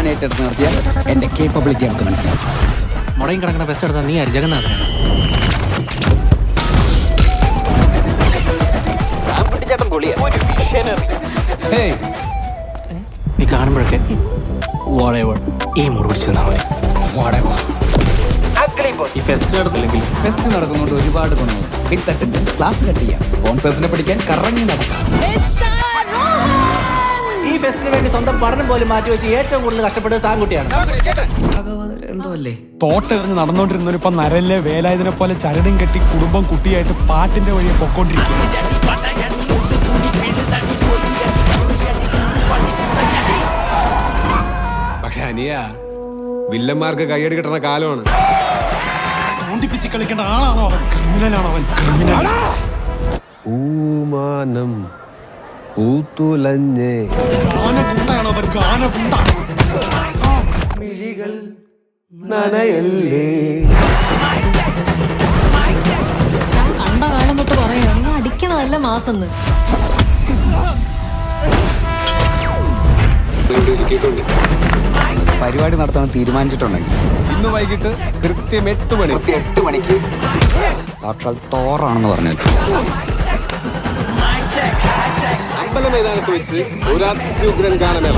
ഞാൻ ഏറ്റെടുത്ത് നടത്തിയാൽ എന്റെ കേപ്പബിലിറ്റി നമുക്ക് മനസ്സിലാവും. മുടയും കിടക്കുന്ന ബെസ്റ്റ് എടുത്താൽ നീ ആര്? ജഗന്നാഥനാണ്. നീ കാണുമ്പോഴൊക്കെ ഈ മുറി പിടിച്ചു ഈ ഫെസ്റ്റ് നടത്തില്ലെങ്കിൽ ഫെസ്റ്റ് നടക്കുന്നതുകൊണ്ട് ഒരുപാട് ഗുണങ്ങൾ. ക്ലാസ് കട്ട് ചെയ്യാം, സ്പോൺസേഴ്സിനെ പിടിക്കാൻ കറങ്ങി നടക്കാം. ഈ ഫെസ്റ്റിന് വേണ്ടി സ്വന്തം പഠനം പോലും മാറ്റിവെച്ച് ഏറ്റവും കൂടുതൽ കഷ്ടപ്പെട്ടത് സാൻകുട്ടിയാണ്. എന്തോ അല്ലേ തോട്ടെറിഞ്ഞ് നടന്നുകൊണ്ടിരുന്നവരിപ്പം നരല്ലേ വേലായുധനെ പോലെ ചരടും കെട്ടി കുടുംബം കുട്ടിയായിട്ട് പാട്ടിന്റെ വഴിയെ പൊക്കോണ്ടിരിക്കുന്നു. പക്ഷെ അനിയ വില്ലന്മാർക്ക് കയ്യടി കിട്ടുന്ന കാലമാണ്. ഓണ്ടിപ്പിച്ച് കളിക്കേണ്ട ആളാണോ അവൻ? ക്രിമിനലാണോ അവൻ? ക്രിമിനൽ. പൂമാനം പൂത്തുലഞ്ഞേ ഗാനഗുണ്ടയാണോ അവൻ? ഗാനഗുണ്ട. മിഴികൾ നനയല്ലേ. ഞാൻ കണ്ട കാലം തൊട്ട് പറയുകയാണ് നിങ്ങൾ അടിക്കണതല്ല മാസെന്ന്. പരിപാടി നടത്താൻ തീരുമാനിച്ചിട്ടുണ്ടെങ്കിൽ ഇന്ന് വൈകിട്ട് കൃത്യം 8 മണിക്ക് സാക്ഷാൽ തോറാണെന്ന് പറഞ്ഞു. അമ്പല മൈതാനത്ത് വെച്ച് ഒരു അത്യുഗ്രൻ ഗാനമേള.